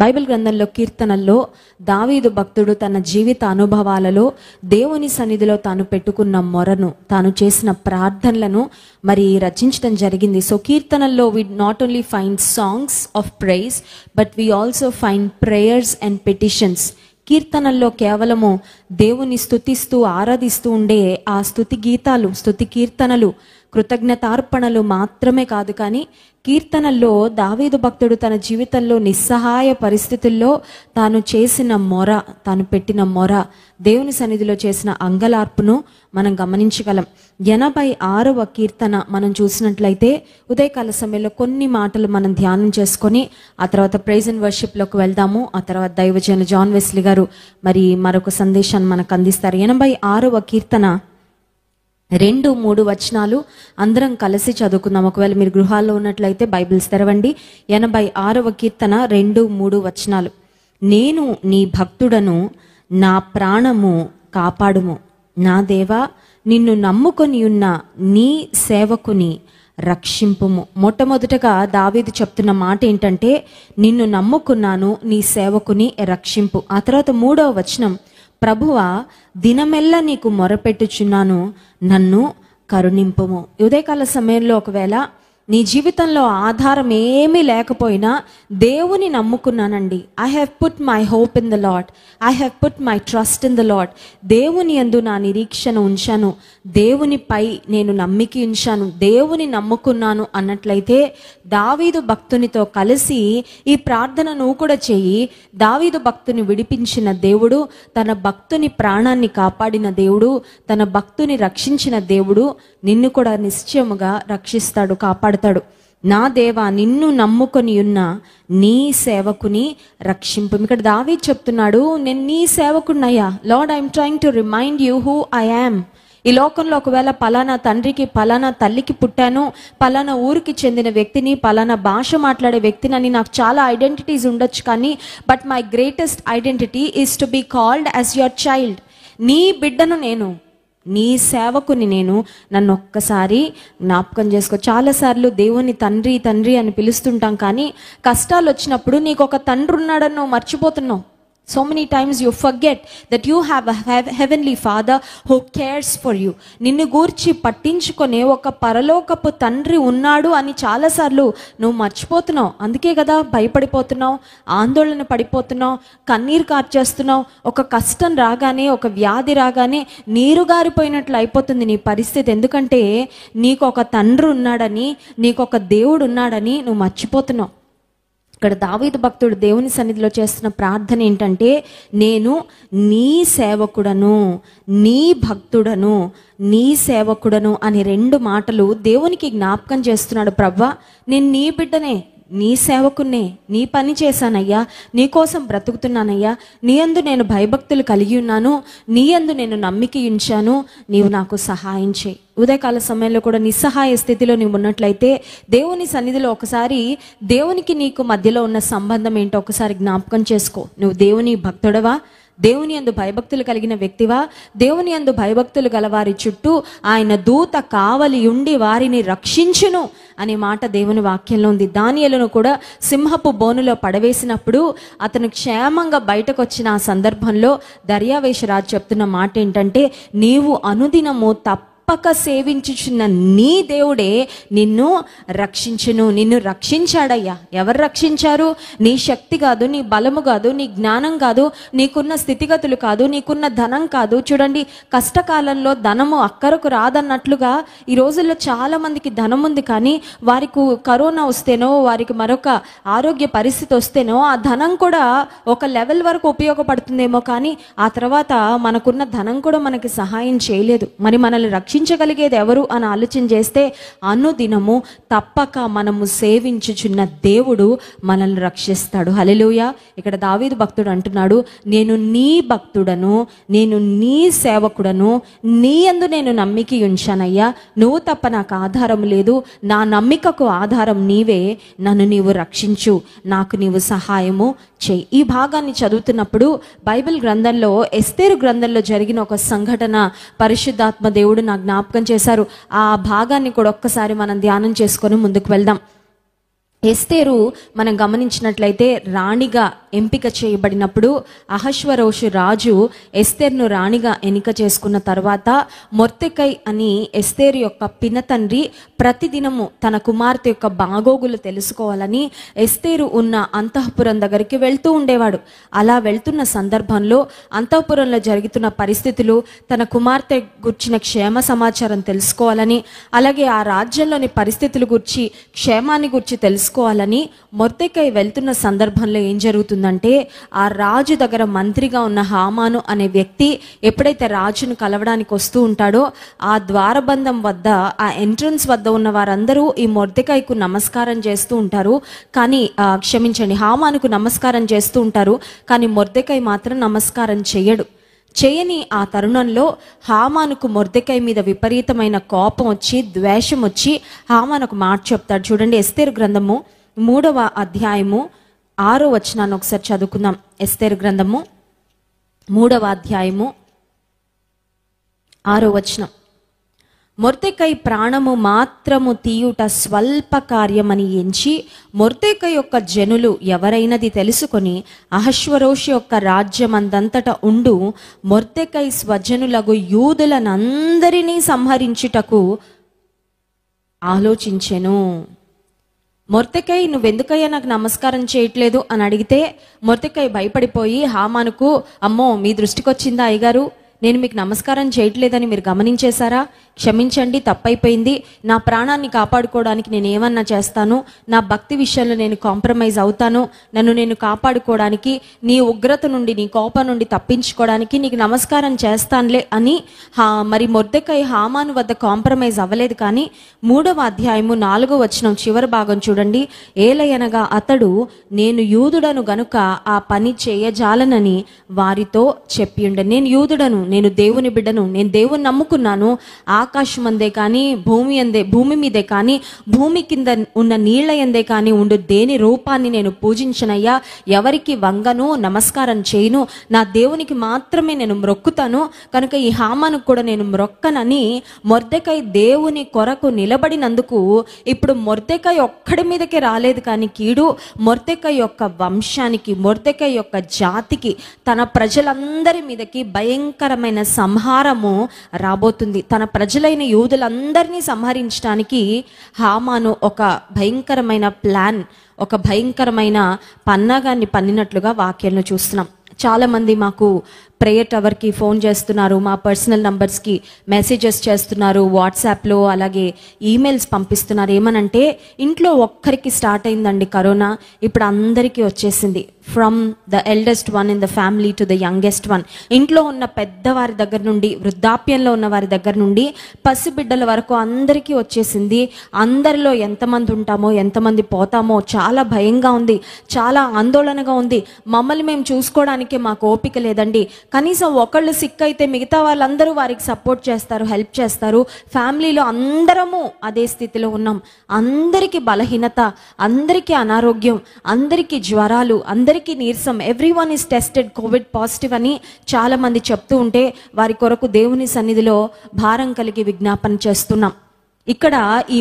Bible గ్రంథంలో కీర్తనల్లో దావీదు భక్తుడు తన జీవిత అనుభవాలలో దేవుని సన్నిధిలో తాను పెట్టుకున్న మొరను, తాను చేసిన ప్రార్థనలను మరి రచించడం జరిగింది. సో కీర్తనల్లో we not only find songs of praise, but we also find prayers and petitions. కీర్తనల్లో కేవలము దేవుని స్తుతిస్తూ ఆరాధిస్తూ ఉండే ఆ స్తుతి గీతాలు, స్తుతి కీర్తనలు, కృతజ్ఞతార్పణలు మాత్రమే కాదు, కానీ కీర్తనల్లో దావీదు భక్తుడు తన జీవితంలో నిస్సహాయ పరిస్థితుల్లో తాను చేసిన మొర, తాను పెట్టిన మొర, దేవుని సన్నిధిలో చేసిన అంగలార్పును మనం గమనించగలం. 86వ కీర్తన మనం చూసినట్లయితే ఉదయకాల సమయంలో కొన్ని మాటలు మనం ధ్యానం చేసుకొని ఆ తర్వాత ప్రైజ్ అండ్ వర్షిప్లోకి వెళ్దాము. ఆ తర్వాత దైవజనులు జాన్ వెస్లీ గారు మరి మరొక సందేశాన్ని మనకు అందిస్తారు. 86వ కీర్తన 2-3 వచనాలు అందరం కలిసి చదువుకుందాం. ఒకవేళ మీరు గృహాల్లో ఉన్నట్లయితే బైబిల్స్ తెరవండి. 86వ కీర్తన 2-3 వచనాలు. నేను నీ భక్తుడను, నా ప్రాణము కాపాడుము. నా దేవా, నిన్ను నమ్ముకొని ఉన్న నీ సేవకుని రక్షింపుము. మొట్టమొదటగా దావీదు చెప్తున్న మాట ఏంటంటే, నిన్ను నమ్ముకున్నాను, నీ సేవకుని రక్షింపు. ఆ తర్వాత 3వ వచనం, ప్రభువా, దినమెల్లా నీకు మొరపెట్టుచున్నాను, నన్ను కరుణింపుము. ఉదయకాల సమయంలో ఒకవేళ నీ జీవితంలో ఆధారం ఏమీ లేకపోయినా దేవుని నమ్ముకున్నానండి, I have put my hope in the Lord, I have put my trust in the Lord, దేవుని యందు నా నిరీక్షణ ఉంచాను, దేవునిపై నేను నమ్మిక ఉంచాను, దేవుని నమ్ముకున్నాను అన్నట్లయితే దావీదు భక్తునితో కలిసి ఈ ప్రార్థన నువ్వు కూడా చెయ్యి. దావీదు భక్తుని విడిపించిన దేవుడు, తన భక్తుని ప్రాణాన్ని కాపాడిన దేవుడు, తన భక్తుని రక్షించిన దేవుడు నిన్ను కూడా నిశ్చయముగా రక్షిస్తాడు, కాపాడుతాడు. నా దేవా, నిన్ను నమ్ముకొని ఉన్న నీ సేవకుని రక్షింపు. ఇక్కడ దావీదు చెప్తున్నాడు, నేను నీ సేవకున్నయ్యా. Lord, I'm trying to remind you who I am. ఈ లోకంలో ఒకవేళ పలానా తండ్రికి పలానా తల్లికి పుట్టాను, పలానా ఊరికి చెందిన వ్యక్తిని, పలానా భాష మాట్లాడే వ్యక్తిని అని నాకు చాలా ఐడెంటిటీస్ ఉండొచ్చు, కానీ but my greatest identity is to be called as your child. నీ బిడ్డను నేను, నీ సేవకుని నేను. నన్ను ఒక్కసారి జ్ఞాపకం చేసుకో. చాలాసార్లు దేవుని తండ్రి తండ్రి అని పిలుస్తుంటాం, కానీ కష్టాలు వచ్చినప్పుడు నీకు ఒక తండ్రి ఉన్నాడని నువ్వు మర్చిపోతున్నావు. So many times you forget that you have a heavenly father who cares for you. నిన్ను గూర్చి పట్టించుకునే ఒక పరలోకపు తండ్రి ఉన్నాడు అని చాలాసార్లు నువ్వు మర్చిపోతున్నావు. అందుకే కదా భయపడిపోతున్నావు, ఆందోళన పడిపోతున్నావు, కన్నీరు కార్చేస్తున్నావు. ఒక కష్టం రాగానే, ఒక వ్యాధి రాగానే నీరు గారిపోయినట్లు అయిపోతుంది నీ పరిస్థితి. ఎందుకంటే నీకు ఒక తండ్రి ఉన్నాడని, నీకు ఒక దేవుడు ఉన్నాడని నువ్వు మర్చిపోతున్నావు. ఇక్కడ దావీదు భక్తుడు దేవుని సన్నిధిలో చేస్తున్న ప్రార్థన ఏంటంటే, నేను నీ సేవకుడను, నీ భక్తుడను, నీ సేవకుడను అని 2 మాటలు దేవునికి జ్ఞాపకం చేస్తున్నాడు. ప్రభువా, నేను నీ బిడ్డనే, నీ సేవకున్నే, నీ పని చేశానయ్యా, నీ కోసం బ్రతుకుతున్నానయ్యా, నీ యందు నేను భయభక్తులు కలిగి ఉన్నాను, నీ యందు నేను నమ్మిక ఉంచాను, నీవు నాకు సహాయం చేయి. ఉదయకాల సమయంలో కూడా నిస్సహాయ స్థితిలో నువ్వు ఉన్నట్లయితే దేవుని సన్నిధిలో ఒకసారి దేవునికి నీకు మధ్యలో ఉన్న సంబంధం ఏంటో ఒకసారి జ్ఞాపకం చేసుకో. నువ్వు దేవుని భక్తుడవా? దేవుని యందు భయభక్తులు కలిగిన వ్యక్తివా? దేవుని యందు భయభక్తులు గల వారి చుట్టూ ఆయన దూత కావలి ఉండి వారిని రక్షించును అనే మాట దేవుని వాక్యంలో ఉంది. దానియేలును కూడా సింహపు బోనులో పడవేసినప్పుడు అతను క్షేమంగా బయటకు వచ్చిన ఆ సందర్భంలో దర్యావేషరాజు చెప్తున్న మాట ఏంటంటే, నీవు అనుదినము తప్పక సేవించుచున్న నీ దేవుడే నిన్ను రక్షించును. నిన్ను రక్షించాడయ్యా. ఎవరు రక్షించారు? నీ శక్తి కాదు, నీ బలము కాదు, నీ జ్ఞానం కాదు, నీకున్న స్థితిగతులు కాదు, నీకున్న ధనం కాదు. చూడండి, కష్టకాలంలో ధనము అక్కరకు రాదన్నట్లుగా ఈ రోజుల్లో చాలా మందికి ధనం ఉంది, కానీ వారికి కరోనా వస్తేనో, వారికి మరొక ఆరోగ్య పరిస్థితి వస్తేనో ఆ ధనం కూడా ఒక లెవెల్ వరకు ఉపయోగపడుతుందేమో, కానీ ఆ తర్వాత మనకున్న ధనం కూడా మనకి సహాయం చేయలేదు. మరి మనల్ని రక్షించగలిగేది ఎవరు అని ఆలోచన చేస్తే, అనుదినము తప్పక మనము సేవించుచున్న దేవుడు మనల్ని రక్షిస్తాడు. హల్లెలూయా. ఇక్కడ దావీదు భక్తుడు అంటున్నాడు, నేను నీ భక్తుడను, నేను నీ సేవకుడను, నీ యందు నేను నమ్మిక ఉంచానయ్యా, నువ్వు తప్ప నాకు ఆధారం లేదు, నా నమ్మికకు ఆధారం నీవే, నన్ను నీవు రక్షించు, నాకు నీవు సహాయము చేయి. ఈ భాగాన్ని చదువుతున్నప్పుడు బైబిల్ గ్రంథంలో, ఎస్తేరు గ్రంథంలో జరిగిన ఒక సంఘటన పరిశుద్ధాత్మ దేవుడు నాకు జ్ఞాపకం చేశారు. ఆ భాగాన్ని కూడా ఒక్కసారి మనం ధ్యానం చేసుకొని ముందుకు వెళ్దాం. ఎస్తేరు మనం గమనించినట్లయితే రాణిగా ఎంపిక చేయబడినప్పుడు అహష్వరోషు రాజు ఎస్తేర్ను రాణిగా ఎన్నిక చేసుకున్న తర్వాత మొర్దెకై అని ఎస్తేరు యొక్క పినతండ్రి ప్రతిదినము తన కుమార్తె యొక్క బాగోగులు తెలుసుకోవాలని ఎస్తేరు ఉన్న అంతఃపురం దగ్గరికి వెళ్తూ ఉండేవాడు. అలా వెళ్తున్న సందర్భంలో అంతఃపురంలో జరుగుతున్న పరిస్థితులు, తన కుమార్తె గుర్చిన క్షేమ సమాచారం తెలుసుకోవాలని, అలాగే ఆ రాజ్యంలోని పరిస్థితుల గురించి, క్షేమాన్ని గురించి తెలుసుకోవాలని మొర్దెకై వెళ్తున్న సందర్భంలో ఏం జరుగుతుందంటే, ఆ రాజు దగ్గర మంత్రిగా ఉన్న హామాను అనే వ్యక్తి ఎప్పుడైతే రాజును కలవడానికి వస్తూ ఉంటాడో, ఆ ద్వారబంధం వద్ద, ఆ ఎంట్రన్స్ వద్ద ఉన్న వారందరూ ఈ మొర్దెకైకు నమస్కారం చేస్తూ ఉంటారు. కానీ హామానుకు నమస్కారం చేస్తూ ఉంటారు, కానీ మొర్దెకై మాత్రం నమస్కారం చేయడు. చేయని ఆ తరుణంలో హామానుకు మొర్దెకై మీద విపరీతమైన కోపం వచ్చి, ద్వేషం వచ్చి హామానుకు మాట చెప్తాడు. చూడండి, ఎస్తేరు గ్రంథము 3వ అధ్యాయము 6వ వచనాన్ని ఒకసారి చదువుకుందాం. ఎస్తేరు గ్రంథము 3వ అధ్యాయము 6వ వచనం. మొర్దెకై ప్రాణము మాత్రము తీయుట స్వల్ప కార్యమని ఎంచి మొర్దెకై యొక్క జనులు ఎవరైనది తెలుసుకొని అహష్వరోషు యొక్క రాజ్యమందంతట ఉండు మొర్దెకై స్వజనులగు యూదులనందరినీ సంహరించుటకు ఆలోచించెను. మొర్దెకై, నువ్వెందుకయ్యా నాకు నమస్కారం చేయట్లేదు అని అడిగితే మొర్దెకై భయపడిపోయి హామానుకు, అమ్మో మీ దృష్టికి వచ్చిందా అయ్యగారు, నేను మీకు నమస్కారం చేయట్లేదని మీరు గమనించేశారా? క్షమించండి, తప్పైపోయింది. నా ప్రాణాన్ని కాపాడుకోవడానికి నేను ఏమన్నా చేస్తాను, నా భక్తి విషయంలో నేను కాంప్రమైజ్ అవుతాను, నన్ను నేను కాపాడుకోవడానికి, నీ ఉగ్రత నుండి, నీ కోపం నుండి తప్పించుకోవడానికి నీకు నమస్కారం చేస్తానులే అని మరి మొర్దెకై హామాను వద్ద కాంప్రమైజ్ అవ్వలేదు. కానీ 3వ అధ్యాయము 4వ వచనం చివరి భాగం చూడండి. ఏలయనగా అతడు, నేను యూదుడను గనుక ఆ పని చేయజాలనని వారితో చెప్పియుండె. నేను యూదుడను, నేను దేవుని బిడ్డను, నేను దేవుని నమ్ముకున్నాను. ఆకాశం అందే కానీ, భూమి మీదే కానీ, భూమి కింద ఉన్న నీళ్ల ఎందే కానీ ఉండు దేని రూపాన్ని నేను పూజించనయ్యా, ఎవరికి వంగను, నమస్కారం చేయను, నా దేవునికి మాత్రమే నేను మ్రొక్కుతాను, కనుక ఈ హామానుకు కూడా నేను మ్రొక్కనని మొర్దెకై దేవుని కొరకు నిలబడినందుకు ఇప్పుడు మొర్దెకై ఒక్కడి మీదకే రాలేదు కానీ కీడు మొర్దెకై యొక్క వంశానికి, మొర్దెకై యొక్క జాతికి, తన ప్రజలందరి మీదకి భయంకరమైన సంహారము రాబోతుంది. తన ప్రజలైన యూదులందరినీ సంహరించడానికి హామాను ఒక భయంకరమైన ప్లాన్, ఒక భయంకరమైన పన్నాగాన్ని పన్నినట్లుగా వాక్యంలో చూస్తున్నాం. చాలామంది మాకు ప్రేయర్ టవర్కి ఫోన్ చేస్తున్నారు, మా పర్సనల్ నంబర్స్కి మెసేజెస్ చేస్తున్నారు, వాట్సాప్లో అలాగే ఈమెయిల్స్ పంపిస్తున్నారు. ఏమనంటే, ఇంట్లో ఒక్కరికి స్టార్ట్ అయిందండి కరోనా, ఇప్పుడు అందరికీ వచ్చేసింది. From the eldest one in the family to the youngest one. ఇంట్లో ఉన్న పెద్దవారి దగ్గర నుండి, వృద్ధాప్యంలో ఉన్న వారి దగ్గర నుండి, పసిబిడ్డల వరకు అందరికీ వచ్చేసింది. అందరిలో ఎంతమంది ఉంటామో, ఎంతమంది పోతామో చాలా భయంగా ఉంది, చాలా ఆందోళనగా ఉంది. మమ్మల్ని మేము చూసుకోవడానికే మాకు ఓపిక లేదండి. కనీసం ఒకళ్ళు సిక్ అయితే మిగతా వాళ్ళందరూ వారికి సపోర్ట్ చేస్తారు, హెల్ప్ చేస్తారు. ఫ్యామిలీలో అందరము అదే స్థితిలో ఉన్నాం. అందరికీ బలహీనత, అందరికీ అనారోగ్యం, అందరికీ జ్వరాలు, అందరికీ నీరసం. Everyone is tested Covid positive అని చాలా మంది చెప్తూ ఉంటే వారి కొరకు దేవుని సన్నిధిలో భారం కలిగి విజ్ఞాపన చేస్తున్నాం. ఇక్కడ ఈ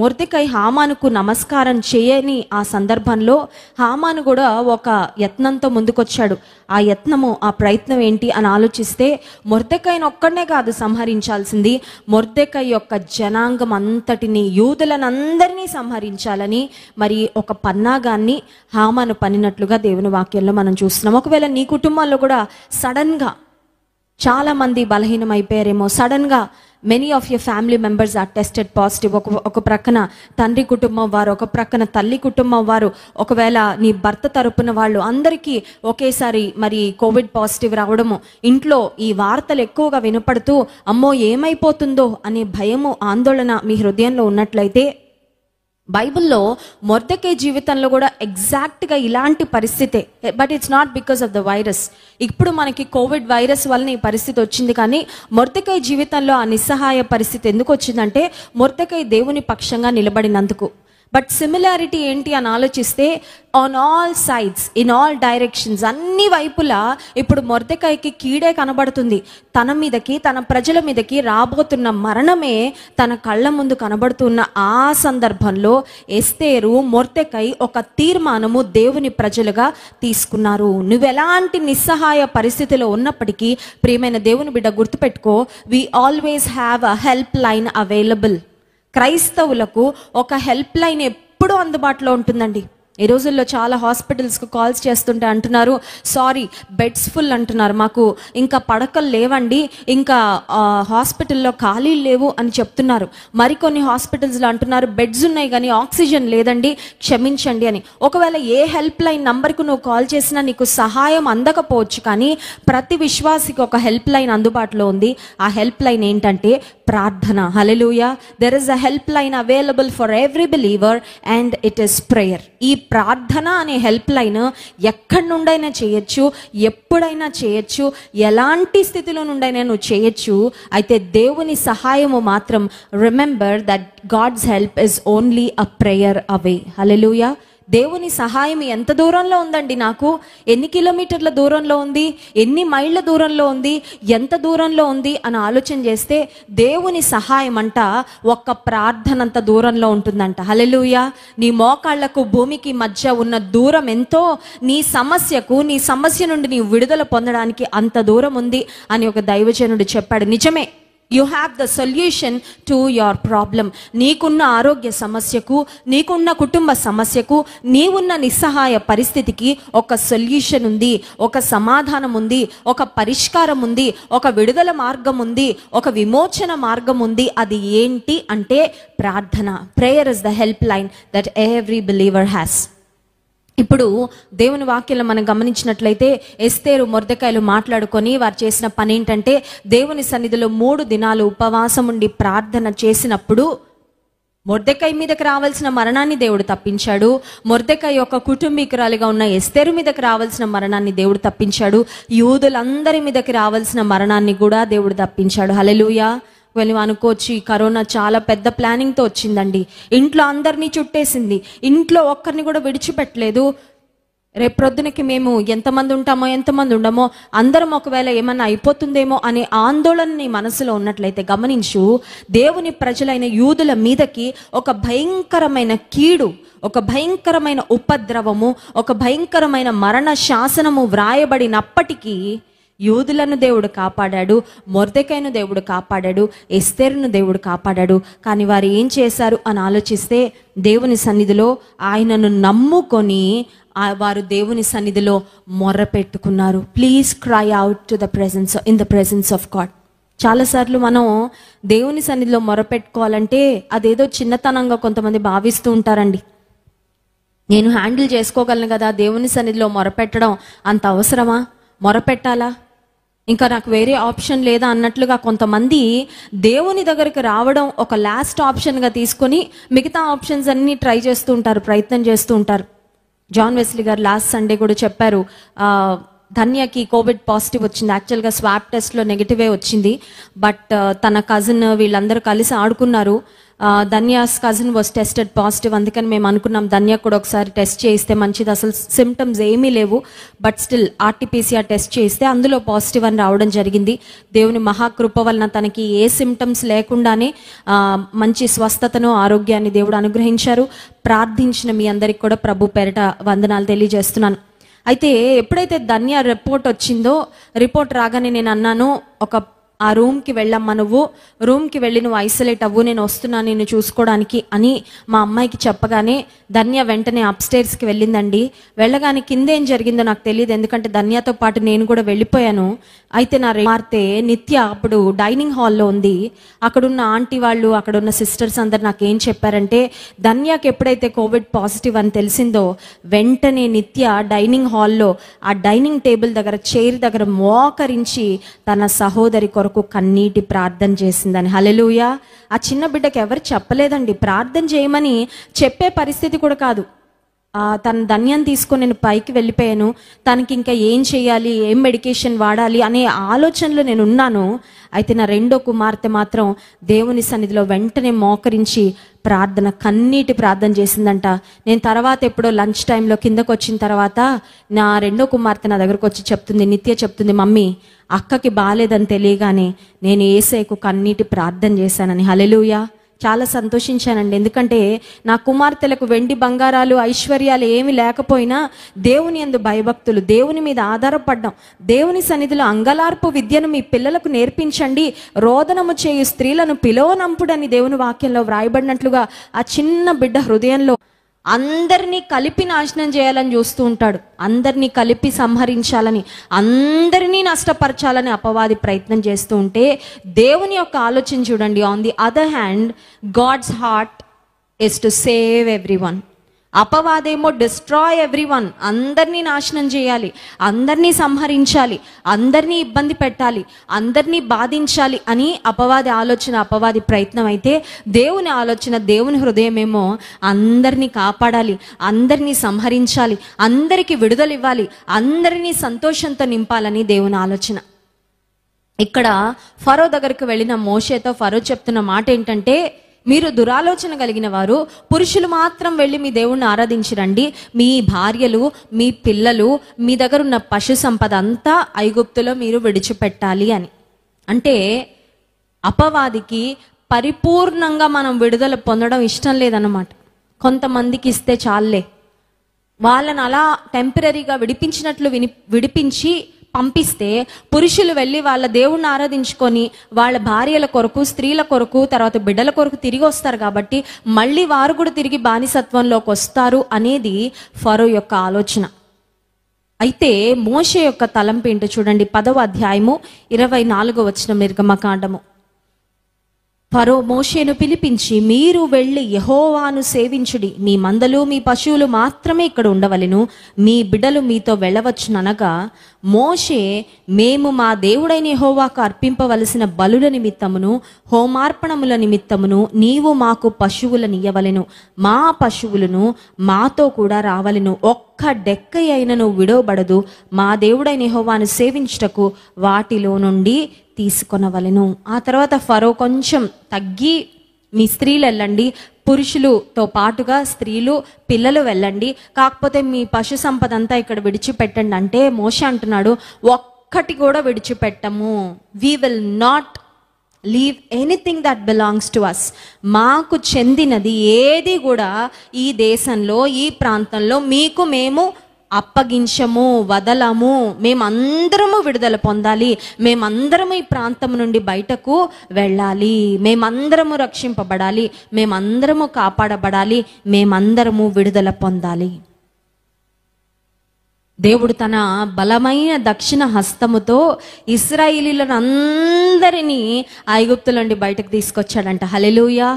మొర్దెకై హామానుకు నమస్కారం చేయని ఆ సందర్భంలో హామాను కూడా ఒక యత్నంతో ముందుకొచ్చాడు. ఆ యత్నము, ఆ ప్రయత్నం ఏంటి అని ఆలోచిస్తే, మొర్దెకైని ఒక్కడనే కాదు సంహరించాల్సింది, మొర్దెకై యొక్క జనాంగం అంతటిని, యూదులనందరినీ సంహరించాలని మరి ఒక పన్నాగాన్ని హామాను పన్నినట్లుగా దేవుని వాక్యంలో మనం చూస్తున్నాం. ఒకవేళ నీ కుటుంబాల్లో కూడా సడన్గా చాలా మంది బలహీనం అయిపోయారేమో, సడన్గా many of your family members are tested positive. ఒక ప్రక్కన తండ్రి కుటుంబం వారు, ఒక ప్రక్కన తల్లి కుటుంబం వారు, ఒకవేళ నీ భర్త తరపున వాళ్ళు, అందరికీ ఒకేసారి మరి కోవిడ్ పాజిటివ్ రావడము, ఇంట్లో ఈ వార్తలు ఎక్కువగా వినపడుతూ అమ్మో ఏమైపోతుందో అనే భయము, ఆందోళన మీ హృదయంలో ఉన్నట్లయితే, బైబిల్లో మొర్దెకై జీవితంలో కూడా ఎగ్జాక్ట్గా ఇలాంటి పరిస్థితే. But it's not because of the virus. ఇప్పుడు మనకి కోవిడ్ వైరస్ వలన ఈ పరిస్థితి వచ్చింది, కానీ మొర్దెకై జీవితంలో ఆ నిస్సహాయ పరిస్థితి ఎందుకు వచ్చిందంటే, మొర్దెకై దేవుని పక్షంగా నిలబడినందుకు. బట్ సిమిలారిటీ ఏంటి అని ఆలోచిస్తే on all sides, in all directions, అన్ని వైపులా ఇప్పుడు మొర్దెకాయికి కీడే కనబడుతుంది. తన మీదకి, తన ప్రజల మీదకి రాబోతున్న మరణమే తన కళ్ళ ముందు కనబడుతున్న ఆ సందర్భంలో ఎస్తేరు, మొర్దెకాయి ఒక తీర్మానము దేవుని ప్రజలుగా తీసుకున్నారు. నువ్వు ఎలాంటి నిస్సహాయ పరిస్థితిలో ఉన్నప్పటికీ ప్రియమైన దేవుని బిడ్డ గుర్తుపెట్టుకో, we always have a help line available. క్రైస్తవులకు ఒక హెల్ప్ లైన్ ఎప్పుడూ అందుబాటులో ఉంటుందండి. ఈ రోజుల్లో చాలా హాస్పిటల్స్కి కాల్స్ చేస్తుంటే అంటున్నారు, సారీ బెడ్స్ ఫుల్ అంటున్నారు, మాకు ఇంకా పడకలు లేవండి, ఇంకా హాస్పిటల్లో ఖాళీలు లేవు అని చెప్తున్నారు. మరికొన్ని హాస్పిటల్స్లో అంటున్నారు బెడ్స్ ఉన్నాయి కానీ ఆక్సిజన్ లేదండి, క్షమించండి అని. ఒకవేళ ఏ హెల్ప్ లైన్ నంబర్కు నువ్వు కాల్ చేసినా నీకు సహాయం అందకపోవచ్చు, కానీ ప్రతి విశ్వాసికి ఒక హెల్ప్ లైన్ అందుబాటులో ఉంది. ఆ హెల్ప్ లైన్ ఏంటంటే ప్రార్థన. Hallelujah. There is a help line available for every believer and it is prayer. ఈ ప్రార్థన అనే హెల్ప్ లైన్ ఎక్కడి నుండైనా చేయొచ్చు, ఎప్పుడైనా చేయొచ్చు, ఎలాంటి స్థితిలో నుండైనా నువ్వు చేయొచ్చు. అయితే దేవుని సహాయము మాత్రం, remember that God's help is only a prayer away. Hallelujah. దేవుని సహాయం ఎంత దూరంలో ఉందండి, నాకు ఎన్ని కిలోమీటర్ల దూరంలో ఉంది, ఎన్ని మైళ్ళ దూరంలో ఉంది, ఎంత దూరంలో ఉంది అని ఆలోచన చేస్తే దేవుని సహాయం అంట ఒక్క ప్రార్థనంత దూరంలో ఉంటుందంట. హల్లెలూయా. నీ మోకాళ్లకు భూమికి మధ్య ఉన్న దూరం ఎంతో నీ సమస్య నుండి నీ విడుదల పొందడానికి అంత దూరం ఉంది అని ఒక దైవజనుడు చెప్పాడు. నిజమే. You have the solution to your problem. నీకున్న ఆరోగ్య సమస్యకు, నీకున్న కుటుంబ సమస్యకు, నీవున్న నిస్సహాయ పరిస్థితికి ఒక సొల్యూషన్ ఉంది, ఒక సమాధానం ఉంది, ఒక పరిష్కారం ఉంది, ఒక విడుదల మార్గం ఉంది, ఒక విమోచన మార్గం ఉంది. అది ఏంటి అంటే ప్రార్థన. Prayer is the help line that every believer has. ఇప్పుడు దేవుని వాక్యంలో మనం గమనించినట్లయితే ఎస్తేరు, మొర్దెకాయలు మాట్లాడుకొని వారు చేసిన పని ఏంటంటే దేవుని సన్నిధిలో 3 దినాలు ఉపవాసం ఉండి ప్రార్థన చేసినప్పుడు మొర్దెకాయి మీదకి రావాల్సిన మరణాన్ని దేవుడు తప్పించాడు. మొర్దెకాయి యొక్క కుటుంబీకురాలిగా ఉన్న ఎస్తేరు మీదకి రావాల్సిన మరణాన్ని దేవుడు తప్పించాడు. యూదులందరి మీదకి రావాల్సిన మరణాన్ని కూడా దేవుడు తప్పించాడు. హల్లెలూయా. వెళ్ళి అనుకోవచ్చు, ఈ కరోనా చాలా పెద్ద ప్లానింగ్తో వచ్చిందండి, ఇంట్లో అందరినీ చుట్టేసింది, ఇంట్లో ఒక్కరిని కూడా విడిచిపెట్టలేదు. రేపొద్దునకి మేము ఎంతమంది ఉంటామో ఎంతమంది ఉండమో, అందరం ఒకవేళ ఏమన్నా అయిపోతుందేమో అనే ఆందోళన నీ మనసులో ఉన్నట్లయితే గమనించు, దేవుని ప్రజలైన యూదుల మీదకి ఒక భయంకరమైన కీడు, ఒక భయంకరమైన ఉపద్రవము, ఒక భయంకరమైన మరణ శాసనము వ్రాయబడినప్పటికీ యూదులను దేవుడు కాపాడాడు, మొర్దెకాయిను దేవుడు కాపాడాడు, ఎస్తేరును దేవుడు కాపాడాడు. కానీ వారు ఏం చేశారు అని ఆలోచిస్తే దేవుని సన్నిధిలో ఆయనను నమ్ముకొని వారు దేవుని సన్నిధిలో మొర్ర పెట్టుకున్నారు. Please cry out to the presence, in the presence of God. చాలాసార్లు మనం దేవుని సన్నిధిలో మొర్ర పెట్టుకోవాలంటే అదేదో చిన్నతనంగా కొంతమంది భావిస్తూ ఉంటారండి. నేను హ్యాండిల్ చేసుకోగలను కదా, దేవుని సన్నిధిలో మొరపెట్టడం అంత అవసరమా, మొరపెట్టాలా, ఇంకా నాకు వేరే ఆప్షన్ లేదా అన్నట్లుగా కొంతమంది దేవుని దగ్గరికి రావడం ఒక లాస్ట్ ఆప్షన్గా తీసుకొని మిగతా ఆప్షన్స్ అన్నీ ట్రై చేస్తూ ఉంటారు, ప్రయత్నం చేస్తూ ఉంటారు. జాన్ వెస్లీ గారు లాస్ట్ సండే కూడా చెప్పారు, ధన్యకి కోవిడ్ పాజిటివ్ వచ్చింది. యాక్చువల్గా స్వాబ్ టెస్ట్లో నెగిటివే వచ్చింది. బట్ తన కజిన్ వీళ్ళందరూ కలిసి ఆడుకున్నారు. ధన్యాస్ కజిన్ వాజ్ టెస్టెడ్ పాజిటివ్. అందుకని మేము అనుకున్నాం ధన్య కూడా ఒకసారి టెస్ట్ చేయిస్తే మంచిది. అసలు సిమ్టమ్స్ ఏమీ లేవు, బట్ స్టిల్ ఆర్టీపీసీఆర్ టెస్ట్ చేయిస్తే అందులో పాజిటివ్ అని రావడం జరిగింది. దేవుని మహాకృప వలన తనకి ఏ సిమ్టమ్స్ లేకుండానే మంచి స్వస్థతను, ఆరోగ్యాన్ని దేవుడు అనుగ్రహించారు. ప్రార్థించిన మీ అందరికి కూడా ప్రభు పేరిట వందనాలు తెలియజేస్తున్నాను. అయితే ఎప్పుడైతే ధన్య రిపోర్ట్ వచ్చిందో, రిపోర్ట్ రాగానే నేను అన్నాను, ఆ రూమ్కి వెళ్ళమ్మా, నువ్వు రూమ్కి వెళ్ళి నువ్వు ఐసోలేట్ అవ్వు, నేను వస్తున్నాను నిన్ను చూసుకోవడానికి అని మా అమ్మాయికి చెప్పగానే ధన్య వెంటనే అప్స్టైర్స్కి వెళ్ళిందండి. వెళ్ళగానే కింద ఏం జరిగిందో నాకు తెలియదు, ఎందుకంటే ధన్యతో పాటు నేను కూడా వెళ్ళిపోయాను. అయితే నా కుమార్తె నిత్య అప్పుడు డైనింగ్ హాల్లో ఉంది. అక్కడున్న ఆంటీ వాళ్ళు, అక్కడున్న సిస్టర్స్ అందరు నాకేం చెప్పారంటే, ధన్యకి ఎప్పుడైతే కోవిడ్ పాజిటివ్ అని తెలిసిందో వెంటనే నిత్య డైనింగ్ హాల్లో ఆ డైనింగ్ టేబుల్ దగ్గర, చైర్ దగ్గర మోకరించి తన సహోదరి కొరకు కన్నీటి ప్రార్థన చేసిందని. హల్లెలూయా. ఆ చిన్న బిడ్డకి ఎవరు చెప్పలేదండి, ప్రార్థన చేయమని చెప్పే పరిస్థితి కూడా కాదు. తన ధన్యం తీసుకొని నేను పైకి వెళ్ళిపోయాను, తనకి ఇంకా ఏం చేయాలి, ఏం మెడికేషన్ వాడాలి అనే ఆలోచనలో నేను ఉన్నాను. అయితే నా రెండో కుమార్తె మాత్రం దేవుని సన్నిధిలో వెంటనే మోకరించి కన్నీటి ప్రార్థన చేసిందంట. నేను తర్వాత ఎప్పుడో లంచ్ టైంలో కిందకు వచ్చిన తర్వాత నా రెండో కుమార్తె నా దగ్గరకు వచ్చి చెప్తుంది, నిత్య చెప్తుంది, మమ్మీ అక్కకి బాలేదని తెలియగానే నేను యేసయ్యకు కన్నీటి ప్రార్థన చేశానని. హల్లెలూయా. చాలా సంతోషించానండి. ఎందుకంటే నా కుమార్తెలకు వెండి బంగారాలు ఐశ్వర్యాలు ఏమి లేకపోయినా దేవుని యందు భయభక్తులు, దేవుని మీద ఆధారపడ్డం, దేవుని సన్నిధిలో అంగలార్పు విద్యను మీ పిల్లలకు నేర్పించండి, రోదనము చేయు స్త్రీలను పిలువనంపుడని దేవుని వాక్యంలో వ్రాయబడినట్లుగా ఆ చిన్న బిడ్డ హృదయంలో అందరినీ కలిపి నాశనం చేయాలని చూస్తూ ఉంటాడు. అందరినీ కలిపి సంహరించాలని, అందరినీ నష్టపరచాలని అపవాది ప్రయత్నం చేస్తూ ఉంటే దేవుని యొక్క ఆలోచన చూడండి. On the other hand, God's heart is to save everyone. అపవాదేమో డిస్ట్రాయ్ ఎవ్రీవన్, అందరినీ నాశనం చేయాలి, అందరినీ సంహరించాలి, అందరినీ ఇబ్బంది పెట్టాలి, అందరినీ బాధించాలి అని అపవాది ఆలోచన, అపవాది ప్రయత్నం. అయితే దేవుని ఆలోచన, దేవుని హృదయం ఏమో అందరినీ కాపాడాలి, అందరినీ సంహరించాలి, అందరికీ విడుదల ఇవ్వాలి, అందరినీ సంతోషంతో నింపాలని దేవుని ఆలోచన. ఇక్కడ ఫరో దగ్గరికి వెళ్ళిన మోషేతో ఫరో చెప్తున్న మాట ఏంటంటే, మీరు దురాలోచన కలిగిన వారు, పురుషులు మాత్రం వెళ్ళి మీ దేవుణ్ణి ఆరాధించిరండి, మీ భార్యలు, మీ పిల్లలు, మీ దగ్గర ఉన్న పశు సంపద అంతా ఐగుప్తులో మీరు విడిచిపెట్టాలి అని. అంటే అపవాదికి పరిపూర్ణంగా మనం విడుదల పొందడం ఇష్టం లేదన్నమాట. కొంతమందికి ఇస్తే చాలే, వాళ్ళని అలా టెంపరీగా విడిపించి పంపిస్తే పురుషులు వెళ్ళి వాళ్ళ దేవుణ్ణి ఆరాధించుకొని వాళ్ళ భార్యల కొరకు, స్త్రీల కొరకు, తర్వాత బిడ్డల కొరకు తిరిగి వస్తారు. కాబట్టి మళ్ళీ వారు కూడా తిరిగి బానిసత్వంలోకి వస్తారు అనేది ఫరో యొక్క ఆలోచన. అయితే మోషే యొక్క తలంపు ఏంటో చూడండి. 10వ అధ్యాయము 24వ వచనం, నిర్గమకాండము. ఫరో మోషేను పిలిపించి, మీరు వెళ్ళి యెహోవాను సేవించుడి, మీ మందలు మీ పశువులు మాత్రమే ఇక్కడ ఉండవలెను, మీ బిడ్డలు మీతో వెళ్ళవచ్చుననగా, మోషే, మేము మా దేవుడైన యెహోవాకు అర్పింపవలసిన బలుల నిమిత్తమును హోమార్పణముల నిమిత్తమును నీవు మాకు పశువులనియ్యవలెను, మా పశువులను మాతో కూడా రావలెను, ఒక్క డెక్క అయినను విడవబడదు, మా దేవుడైన యెహోవాను సేవించుటకు వాటిలో నుండి తీసుకొనవలెను. ఆ తర్వాత ఫరో కొంచెం తగ్గి, మీ స్త్రీలు వెళ్ళండి, పురుషులతో పాటుగా స్త్రీలు, పిల్లలు వెళ్ళండి, కాకపోతే మీ పశు సంపద అంతా ఇక్కడ విడిచిపెట్టండి అంటే మోషే అంటున్నాడు, ఒక్కటి కూడా విడిచిపెట్టము. We will not leave anything that belongs to us. మాకు చెందినది ఏది కూడా ఈ దేశంలో, ఈ ప్రాంతంలో మీకు మేము అప్పగించము, వదలము. మేమందరము విడుదల పొందాలి, మేమందరము ఈ ప్రాంతం నుండి బయటకు వెళ్ళాలి, మేమందరము రక్షింపబడాలి, మేమందరము కాపాడబడాలి, మేమందరము విడుదల పొందాలి. దేవుడు తన బలమైన దక్షిణ హస్తముతో ఇశ్రాయేలీయులను అందరినీ ఐగుప్తు నుండి బయటకు తీసుకొచ్చాడంట. Hallelujah.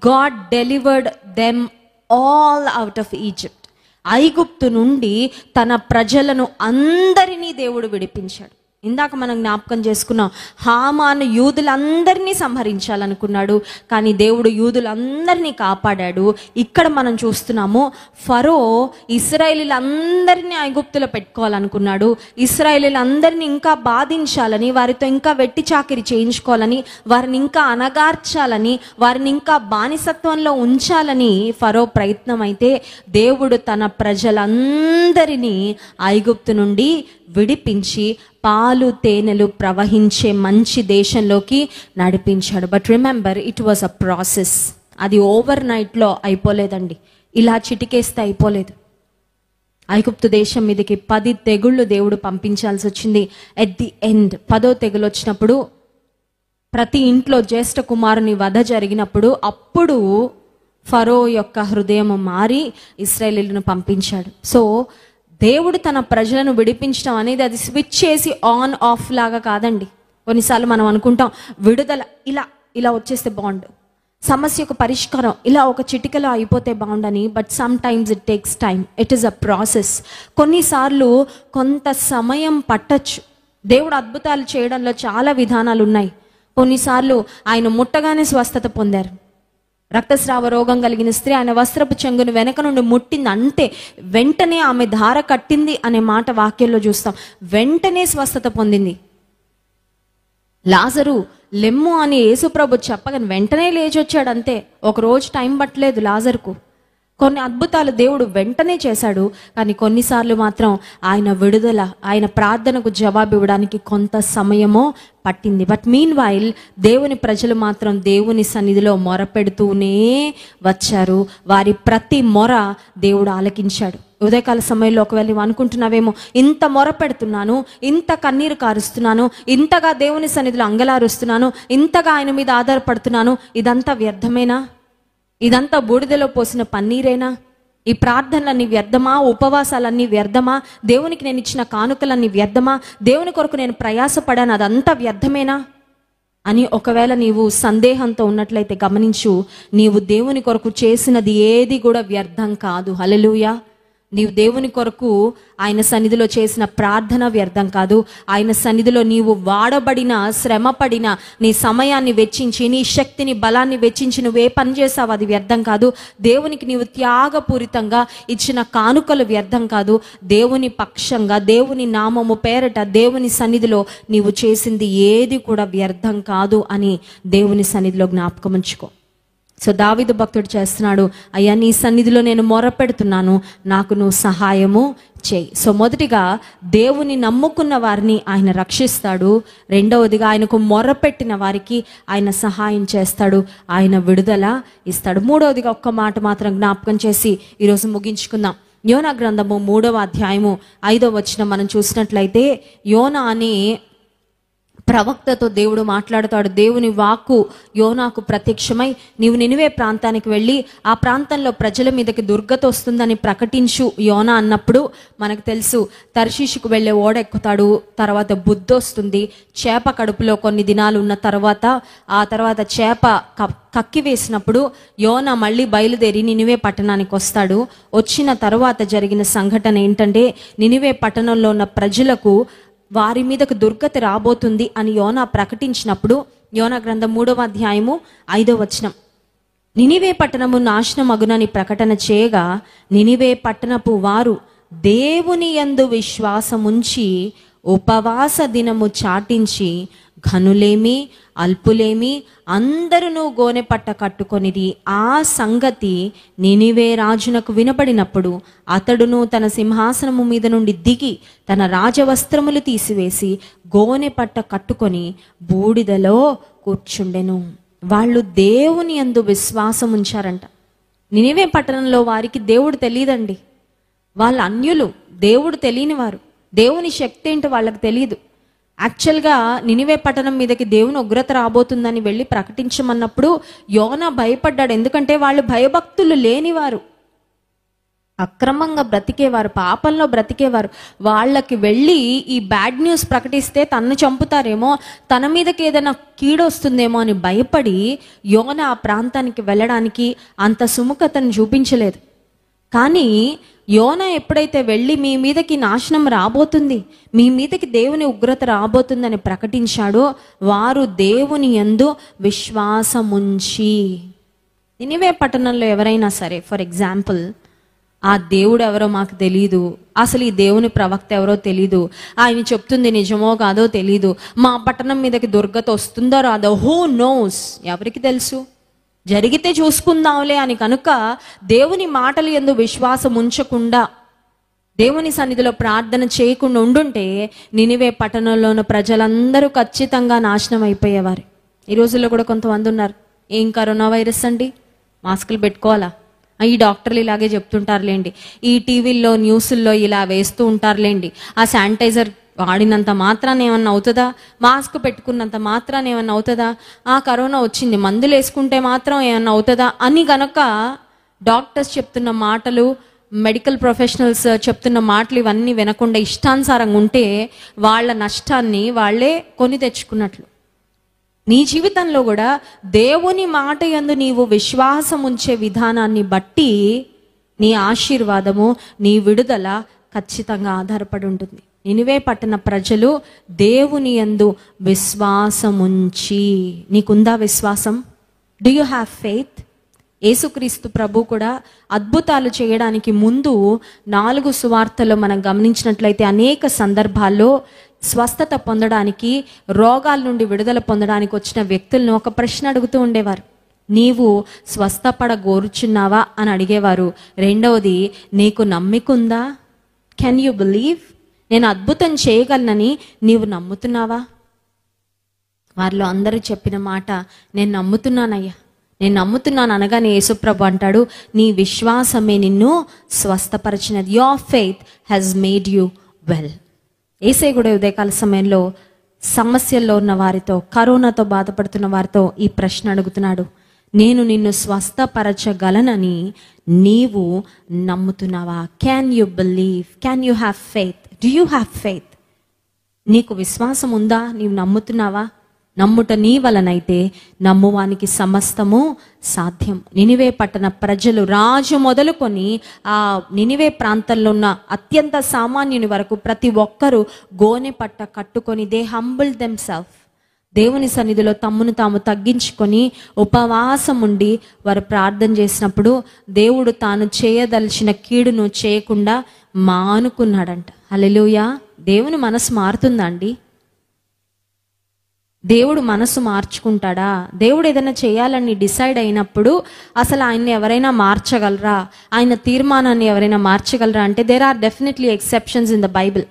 God delivered them all out of Egypt. ఐగుప్తు నుండి తన ప్రజలను అందరినీ దేవుడు విడిపించాడు. ఇందాక మనం జ్ఞాపకం చేసుకున్నాం, హామాను యూదులందరినీ సంహరించాలనుకున్నాడు, కానీ దేవుడు యూదులందరినీ కాపాడాడు. ఇక్కడ మనం చూస్తున్నాము, ఫరో ఇశ్రాయేలీలందరినీ ఐగుప్తులో పెట్టుకోవాలనుకున్నాడు, ఇశ్రాయేలీలందరినీ ఇంకా బాధించాలని, వారితో ఇంకా వెట్టి చాకిరి చేయించుకోవాలని, వారిని ఇంకా అణగార్చాలని, వారిని ఇంకా బానిసత్వంలో ఉంచాలని ఫరో ప్రయత్నం. అయితే దేవుడు తన ప్రజలందరినీ ఐగుప్తు నుండి విడిపించి పాలు తేనెలు ప్రవహించే మంచి దేశంలోకి నడిపించాడు. But remember, it was a process. అది ఓవర్ నైట్లో అయిపోలేదండి, ఇలా చిటికేస్తే అయిపోలేదు. ఐగుప్తు దేశం మీదకి 10 తెగుళ్ళు దేవుడు పంపించాల్సి వచ్చింది. ఎట్ ది ఎండ్ 10వ తెగులు వచ్చినప్పుడు, ప్రతి ఇంట్లో జ్యేష్ఠ కుమారుని వధ జరిగినప్పుడు, అప్పుడు ఫరో యొక్క హృదయం మారి ఇశ్రాయేలీయులను పంపించాడు. సో దేవుడు తన ప్రజలను విడిపించడం అనేది అది స్విచ్ చేసి ఆన్ ఆఫ్ లాగా కాదండి. కొన్నిసార్లు మనం అనుకుంటాం, విడుదల ఇలా వచ్చేస్తే బాగుండు, సమస్యకు పరిష్కారం ఇలా ఒక చిటికలో అయిపోతే బాగుండని. But sometimes it takes time, it is a process. కొన్నిసార్లు కొంత సమయం పట్టచ్చు. దేవుడు అద్భుతాలు చేయడంలో చాలా విధానాలు ఉన్నాయి. కొన్నిసార్లు ఆయన ముట్టగానే స్వస్థత పొందారు, రక్తస్రావ రోగం కలిగిన స్త్రీ ఆయన వస్త్రపు చెంగును వెనక నుండి ముట్టింది, అంటే వెంటనే ఆమె ధార కట్టింది అనే మాట వాక్యంలో చూస్తాం. వెంటనే స్వస్థత పొందింది. లాజరు లెమ్ము అని యేసుప్రభు చెప్పగానే వెంటనే లేచి వచ్చాడు, అంతే. ఒక రోజు టైం పట్టలేదు లాజరుకు. కొన్ని అద్భుతాలు దేవుడు వెంటనే చేశాడు, కానీ కొన్నిసార్లు మాత్రం ఆయన విడుదల, ఆయన ప్రార్థనకు జవాబు ఇవ్వడానికి కొంత సమయమో పట్టింది. బట్ మీన్ వైల్ దేవుని ప్రజలు మాత్రం దేవుని సన్నిధిలో మొర పెడుతూనే వచ్చారు. వారి ప్రతి మొర దేవుడు ఆలకించాడు. ఉదయకాల సమయంలో ఒకవేళ నువ్వు అనుకుంటున్నావేమో, ఇంత మొర పెడుతున్నాను, ఇంత కన్నీరు కారుస్తున్నాను, ఇంతగా దేవుని సన్నిధిలో అంగలారుస్తున్నాను, ఇంతగా ఆయన మీద ఆధారపడుతున్నాను, ఇదంతా వ్యర్థమేనా? ఇదంతా బూడిదలో పోసిన పన్నీరేనా? ఈ ప్రార్థనలన్నీ వ్యర్థమా? ఉపవాసాలన్నీ వ్యర్థమా? దేవునికి నేను ఇచ్చిన కానుకలన్నీ వ్యర్థమా? దేవుని కొరకు నేను ప్రయాసపడాను, అదంతా వ్యర్థమేనా అని ఒకవేళ నీవు సందేహంతో ఉన్నట్లయితే గమనించు, నీవు దేవుని కొరకు చేసినది ఏది కూడా వ్యర్థం కాదు. హల్లెలూయా. నీవు దేవుని కొరకు ఆయన సన్నిధిలో చేసిన ప్రార్థన వ్యర్థం కాదు. ఆయన సన్నిధిలో నీవు వాడబడిన, శ్రమపడిన, నీ సమయాన్ని వెచ్చించి, నీ శక్తిని, బలాన్ని వెచ్చించి నువ్వు ఏ పని చేసావు అది వ్యర్థం కాదు. దేవునికి నీవు త్యాగపూరితంగా ఇచ్చిన కానుకలు వ్యర్థం కాదు. దేవుని పక్షంగా, దేవుని నామము పేరట, దేవుని సన్నిధిలో నీవు చేసింది ఏది కూడా వ్యర్థం కాదు అని దేవుని సన్నిధిలో జ్ఞాపకం ఉంచుకో. సో దావీదు భక్తుడు చేస్తున్నాడు, అయ్యా నీ సన్నిధిలో నేను మొర పెడుతున్నాను, నాకు నువ్వు సహాయము చేయి. సో మొదటిగా దేవుని నమ్ముకున్న వారిని ఆయన రక్షిస్తాడు. రెండవదిగా ఆయనకు మొర పెట్టిన వారికి ఆయన సహాయం చేస్తాడు, ఆయన విడుదల ఇస్తాడు. మూడవదిగా ఒక్క మాట మాత్రం జ్ఞాపకం చేసి ఈరోజు ముగించుకుందాం. యోనా గ్రంథము 3వ అధ్యాయము 5వ వచనం మనం చూసినట్లయితే, యోనా అనే ప్రవక్తతో దేవుడు మాట్లాడుతాడు. దేవుని వాక్కు యోనాకు ప్రత్యక్షమై, నీవు నినివే ప్రాంతానికి వెళ్ళి ఆ ప్రాంతంలో ప్రజల మీదకి దుర్గత వస్తుందని ప్రకటించు యోనా అన్నప్పుడు మనకు తెలుసు, తర్షీషుకు వెళ్ళే ఓడ ఎక్కుతాడు, తర్వాత బుద్ధి వస్తుంది, చేప కడుపులో కొన్ని దినాలు ఉన్న తర్వాత, ఆ తర్వాత చేప కక్కి వేసినప్పుడు యోనా మళ్ళీ బయలుదేరి నినివే పట్టణానికి వస్తాడు. వచ్చిన తర్వాత జరిగిన సంఘటన ఏంటంటే, నినివే పట్టణంలో ఉన్న ప్రజలకు వారి మీదకు దుర్గతి రాబోతుంది అని యోనా ప్రకటించినప్పుడు, యోనా గ్రంథం 3వ అధ్యాయము 5వ వచనం, నినివే పట్టణము నాశనమగునని ప్రకటన చేయగా, నినివే పట్టణపు వారు దేవుని యందు విశ్వాసముంచి ఉపవాస దినము చాటించి, ఘనులేమి అల్పులేమి అందరూ గోనె పట్ట కట్టుకొనిది. ఆ సంగతి నినివే రాజునకు వినబడినప్పుడు అతడును తన సింహాసనము మీద నుండి దిగి తన రాజవస్త్రములు తీసివేసి గోనె పట్ట కట్టుకొని బూడిదలో కూర్చుండెను. వాళ్ళు దేవుని యందు విశ్వాసం ఉంచారంట. నినివే పట్టణంలో వారికి దేవుడు తెలియదండి. వాళ్ళ అన్యులు, దేవుడు తెలియని వారు, దేవుని శక్తి ఏంటో వాళ్ళకి తెలియదు. యాక్చువల్గా నినివే పట్టణం మీదకి దేవుని ఉగ్రత రాబోతుందని వెళ్ళి ప్రకటించమన్నప్పుడు యోనా భయపడ్డాడు. ఎందుకంటే వాళ్ళు భయభక్తులు లేనివారు, అక్రమంగా బ్రతికేవారు, పాపంలో బ్రతికేవారు. వాళ్ళకి వెళ్ళి ఈ బ్యాడ్ న్యూస్ ప్రకటిస్తే తనను చంపుతారేమో, తన మీదకి ఏదైనా కీడొస్తుందేమో అని భయపడి యోనా ఆ ప్రాంతానికి వెళ్ళడానికి అంత సుముఖతను చూపించలేదు. కానీ యోనా ఎప్పుడైతే వెళ్ళి మీ మీదకి నాశనం రాబోతుంది, మీ మీదకి దేవుని ఉగ్రత రాబోతుందని ప్రకటించాడో, వారు దేవుని యందు విశ్వాసముంచి, నినివే పట్టణంలో ఎవరైనా సరే, ఫర్ ఎగ్జాంపుల్, ఆ దేవుడు ఎవరో మాకు తెలీదు, అసలు ఈ దేవుని ప్రవక్త ఎవరో తెలీదు, ఆయన చెప్తుంది నిజమో కాదో తెలీదు, మా పట్టణం మీదకి దుర్గత వస్తుందో రాదో, హూ నోస్, ఎవరికి తెలుసు, జరిగితే చూసుకుందాంలే అని కనుక దేవుని మాటలు యందు విశ్వాసం ఉంచకుండా, దేవుని సన్నిధిలో ప్రార్థన చేయకుండా ఉండుంటే నినివే పట్టణంలో ఉన్న ప్రజలందరూ ఖచ్చితంగా నాశనం అయిపోయేవారు. ఈ రోజుల్లో కూడా కొంతమంది ఉన్నారు, ఏం కరోనా వైరస్ అండి, మాస్కులు పెట్టుకోవాలా, ఈ డాక్టర్లు ఇలాగే చెప్తుంటారులేండి, ఈ టీవీల్లో న్యూస్ల్లో ఇలా వేస్తూ ఉంటారులేండి, ఆ శానిటైజర్ వాడినంత మాత్రాన్ని ఏమన్నా అవుతుందా, మాస్క్ పెట్టుకున్నంత మాత్రాన్ని ఏమన్నా అవుతుందా, ఆ కరోనా వచ్చింది మందులు వేసుకుంటే మాత్రం ఏమన్నా అవుతుందా అని గనక డాక్టర్స్ చెప్తున్న మాటలు, మెడికల్ ప్రొఫెషనల్స్ చెప్తున్న మాటలు ఇవన్నీ వినకుండా ఇష్టానుసారంగా ఉంటే వాళ్ళ నష్టాన్ని వాళ్ళే కొని తెచ్చుకున్నట్లు. నీ జీవితంలో కూడా దేవుని మాట యందు నీవు విశ్వాసం ఉంచే విధానాన్ని బట్టి నీ ఆశీర్వాదము, నీ విడుదల ఖచ్చితంగా ఆధారపడి ఉంటుంది. నినివే పట్టణ ప్రజలు దేవుని యందు విశ్వాసముంచి, నీకుందా విశ్వాసం? Do you have faith? యేసుక్రీస్తు ప్రభు కూడా అద్భుతాలు చేయడానికి ముందు 4 సువార్తల్లో మనం గమనించినట్లయితే అనేక సందర్భాల్లో స్వస్థత పొందడానికి, రోగాల నుండి విడుదల పొందడానికి వచ్చిన వ్యక్తులను ఒక ప్రశ్న అడుగుతూ ఉండేవారు. నీవు స్వస్థపడగోరుచున్నావా అని అడిగేవారు. రెండవది, నీకు నమ్మికుందా? Can you believe? నేను అద్భుతం చేయగలనని నీవు నమ్ముతున్నావా? వారిలో అందరూ చెప్పిన మాట, నేను నమ్ముతున్నానయ్యా, నేను నమ్ముతున్నాను అనగానే యేసుప్రభు అంటాడు, నీ విశ్వాసమే నిన్ను స్వస్థపరిచినది. Your faith has made you well. యేసయ్య కూడా ఉదయకాల సమయంలో సమస్యల్లో ఉన్న వారితో, కరోనాతో బాధపడుతున్న వారితో ఈ ప్రశ్న అడుగుతున్నాడు, నేను నిన్ను స్వస్థపరచగలనని నీవు నమ్ముతున్నావా? Can you believe? Can you have faith? Do you have faith? నీకు విశ్వాసం ఉందా? నీవు నమ్ముతున్నావా? నమ్ముట నీ వలనైతే నమ్మువానికి సమస్తము సాధ్యం. నినివే పట్టణ ప్రజలు, రాజు మొదలుకొని ఆ నినివే ప్రాంతంలో ఉన్న అత్యంత సామాన్యుని వరకు ప్రతి ఒక్కరూ గోనె పట్ట కట్టుకొని దే హంబుల్ దెమ్సెల్ఫ్, దేవుని సన్నిధిలో తమ్మును తాము తగ్గించుకొని ఉపవాసం ఉండి వారు ప్రార్థన చేసినప్పుడు దేవుడు తాను చేయదలిచిన కీడును చేయకుండా మానుకున్నాడంట. హల్లెలూయా. దేవుని మనసు మారుతుందా అండి? దేవుడు మనసు మార్చుకుంటాడా? దేవుడు ఏదైనా చేయాలని డిసైడ్ అయినప్పుడు అసలు ఆయన్ని ఎవరైనా మార్చగలరా? ఆయన తీర్మానాన్ని ఎవరైనా మార్చగలరా అంటే there are definitely exceptions in the Bible.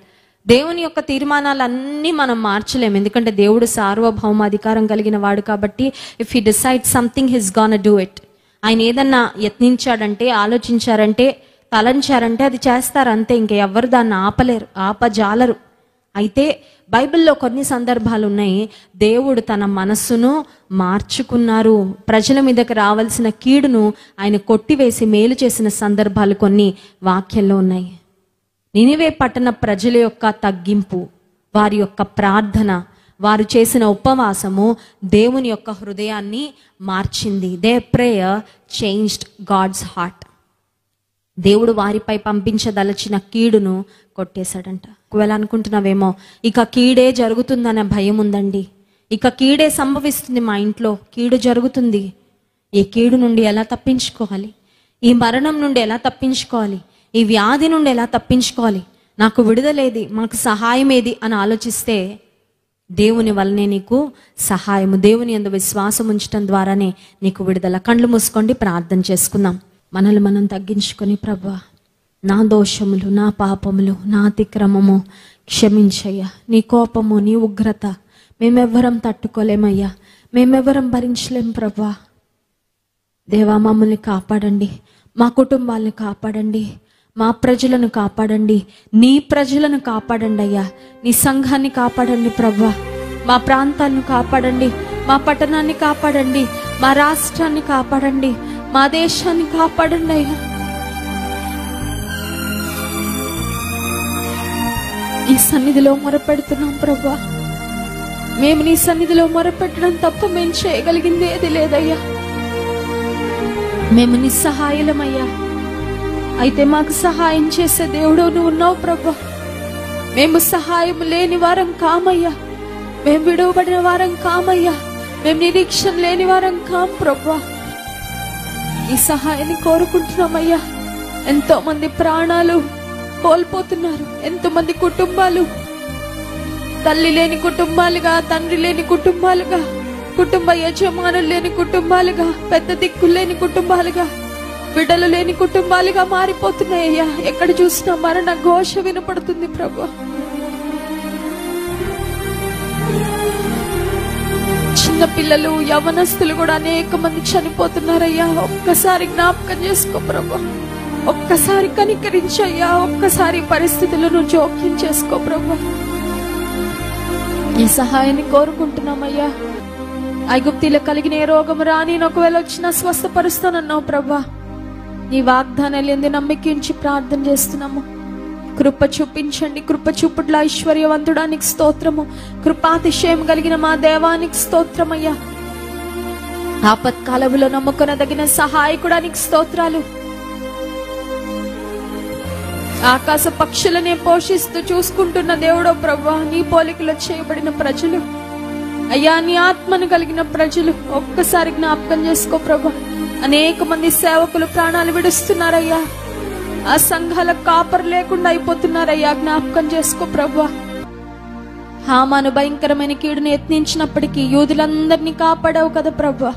దేవుని యొక్క తీర్మానాలన్నీ మనం మార్చలేము, ఎందుకంటే దేవుడు సార్వభౌమ అధికారం కలిగిన వాడు కాబట్టి if he decide something his gone do it. ఆయన ఏదన్నా యత్నించాడంటే, ఆలోచించారంటే, తలంచారంటే అది చేస్తారు అంతే. ఇంకెవ్వరు దాన్ని ఆపలేరు, ఆపజాలరు. అయితే బైబిల్లో కొన్ని సందర్భాలు ఉన్నాయి, దేవుడు తన మనస్సును మార్చుకున్నారు. ప్రజల మీదకి రావాల్సిన కీడును ఆయన కొట్టివేసి మేలు చేసిన సందర్భాలు కొన్ని వాక్యంలో ఉన్నాయి. నినివే పట్టణ ప్రజల యొక్క తగ్గింపు, వారి యొక్క ప్రార్థన, వారు చేసిన ఉపవాసము దేవుని యొక్క హృదయాన్ని మార్చింది. Their prayer changed God's heart. దేవుడు వారిపై పంపించదలచిన కీడును కొట్టేశాడంట. ఒకవేళ అనుకుంటున్నావేమో ఇక కీడే జరుగుతుందనే భయం ఉందండి, ఇక కీడే సంభవిస్తుంది, మా ఇంట్లో కీడు జరుగుతుంది, ఈ కీడు నుండి ఎలా తప్పించుకోవాలి? ఈ మరణం నుండి ఎలా తప్పించుకోవాలి? ఈ వ్యాధి నుండి ఎలా తప్పించుకోవాలి? నాకు విడుదలేది, మాకు సహాయం ఏది అని ఆలోచిస్తే దేవుని వల్లనే నీకు సహాయము. దేవుని యందు విశ్వాసం ఉంచడం ద్వారానే నీకు విడుదల. కళ్ళు మూసుకోండి, ప్రార్థన చేసుకుందాం. మనల్ని మనం తగ్గించుకొని, ప్రభువా నా దోషములు, నా పాపములు, నా అతిక్రమము క్షమించయ్యా. నీ కోపము, నీ ఉగ్రత మేమెవ్వరం తట్టుకోలేమయ్యా, మేమెవ్వరం భరించలేం ప్రభువా. దేవా మమ్మల్ని కాపాడండి, మా కుటుంబాలను కాపాడండి, మా ప్రజలను కాపాడండి, నీ ప్రజలను కాపాడండి అయ్యా. నీ సంఘాన్ని కాపాడండి ప్రభువా. మా ప్రాంతాలను కాపాడండి, మా పట్టణాన్ని కాపాడండి, మా రాష్ట్రాన్ని కాపాడండి, మా దేశాన్ని కాపాడండి అయ్యా. నీ సన్నిధిలో మొరపెడుతున్నాం ప్రభువా. మేము నీ సన్నిధిలో మొరపెట్టడం తప్ప మేము చేయగలిగింది ఏది లేదయ్యా. మేము నిస్సహాయులమయ్యా. అయితే మాకు సహాయం చేసే దేవుడు నువ్వు ఉన్నావు ప్రభువా. మేము సహాయం లేని వారం కామయ్యా, మేము విడువబడిన వారం కామయ్యా, మేము నిరీక్షణ లేని వారం కాం ప్రభువా. ఈ సహాయాన్ని కోరుకుంటున్నామయ్యా. ఎంతో మంది ప్రాణాలు కోల్పోతున్నారు, ఎంతో మంది కుటుంబాలు తల్లి లేని కుటుంబాలుగా, తండ్రి లేని కుటుంబాలుగా, కుటుంబ యజమానులు లేని కుటుంబాలుగా, పెద్ద దిక్కు లేని కుటుంబాలుగా, బిడ్డలు లేని కుటుంబాలుగా మారిపోతున్నాయ్యా. ఎక్కడ చూసినా మరణ ఘోష వినపడుతుంది ప్రభువా. చిన్న పిల్లలు, యవనస్తులు కూడా అనేక మంది చనిపోతున్నారయ్యా. ఒక్కసారి జ్ఞాపకం చేసుకో ప్రభువా. ఒక్కసారి కనికరించయ్యా. ఒక్కసారి పరిస్థితులను జోక్యం చేసుకో ప్రభువా. ఈ సహాయాన్ని కోరుకుంటున్నామయ్యా. ఐగుప్తిలో కలిగిన ఏ రోగం రాని, ఒకవేళ వచ్చినా స్వస్థపరుస్తానన్నావు ప్రభా. నీ వాగ్దానాలు ఎందు నమ్మికించి ప్రార్థన చేస్తున్నాము. కృప చూపించండి. కృప చూపుట్ల ఐశ్వర్యవంతుడానికి స్తోత్రము. కృపాతిశయం కలిగిన మా దేవానికి స్తోత్రమయ్యా. ఆపత్కాలంలో నమ్ముకొనదగిన సహాయకుడానికి స్తోత్రాలు. ఆకాశ పక్షులనే పోషిస్తూ చూసుకుంటున్న దేవుడో ప్రభువా, నీ పోలికలో చేయబడిన ప్రజలు అయ్యా, నీ ఆత్మను కలిగిన ప్రజలు ఒక్కసారి జ్ఞాపకం చేసుకో ప్రభా. అనేక మంది సేవకులు ప్రాణాలు విడుస్తున్నారయ్యా. ఆ సంఘాల కాపరు లేకుండా అయిపోతున్నారయ్యా. జ్ఞాపకం చేసుకో ప్రభా. హామాను భయంకరమైన కీడును యత్నించినప్పటికీ యూదులందరినీ కాపాడావు కదా ప్రభా.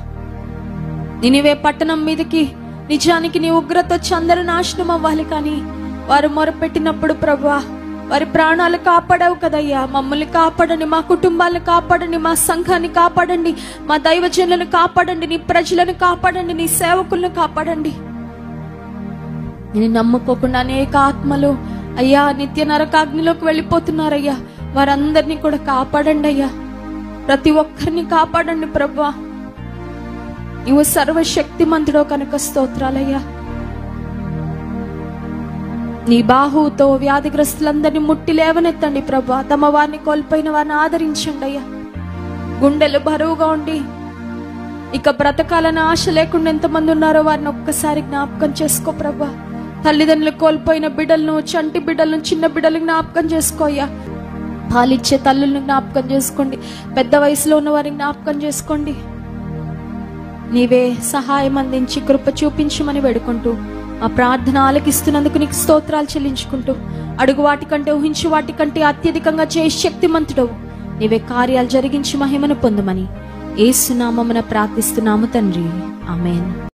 నినివే పట్టణం మీదకి నిజానికి నీ ఉగ్రత వచ్చి అందరూ నాశనం అవ్వాలి, కానీ వారు మొరపెట్టినప్పుడు ప్రభా వారి ప్రాణాలు కాపాడావు కదయ్యా. మమ్మల్ని కాపాడండి, మా కుటుంబాలను కాపాడండి, మా సంఘాన్ని కాపాడండి, మా దైవజనులను కాపాడండి, నీ ప్రజలను కాపాడండి, నీ సేవకులను కాపాడండి. నేను నమ్ముకోకుండా అనేక ఆత్మలు అయ్యా నిత్య నరకాగ్నిలోకి వెళ్ళిపోతున్నారయ్యా. వారందరినీ కూడా కాపాడండి అయ్యా. ప్రతి ఒక్కరిని కాపాడండి ప్రభా. నువ్వు సర్వశక్తిమంతుడో కనుక స్తోత్రాలయ్యా. నీ బాహువుతో వ్యాధిగ్రస్తులందరినీ ముట్టి లేవనెత్తండి ప్రభా. తమ వారిని కోల్పోయిన వారిని ఆదరించండి అయ్యా. గుండెలు బరువుగా ఉండి ఇక బ్రతకాలని ఆశ లేకుండా ఎంతమంది ఉన్నారో వారిని ఒక్కసారి జ్ఞాపకం చేసుకో ప్రభా. తల్లిదండ్రులు కోల్పోయిన బిడ్డలను, చంటి బిడ్డలను, చిన్న బిడ్డలను జ్ఞాపకం చేసుకో అయ్యా. పాలిచ్చే తల్లులను జ్ఞాపకం చేసుకోండి. పెద్ద వయసులో ఉన్న వారిని జ్ఞాపకం చేసుకోండి. నీవే సహాయం అందించి కృప చూపించమని వేడుకుంటూ ఆ ప్రార్థన ఆలకిస్తున్నందుకు నీకు స్తోత్రాలు చెల్లించుకుంటూ, అడుగు వాటికంటే ఊహించి వాటికంటే అత్యధికంగా చేయ శక్తిమంతుడవు నీవే కార్యాలు జరిగించి మహిమను పొందమని యేసు నామమున ప్రార్థిస్తున్నాము తండ్రి. ఆమేన్.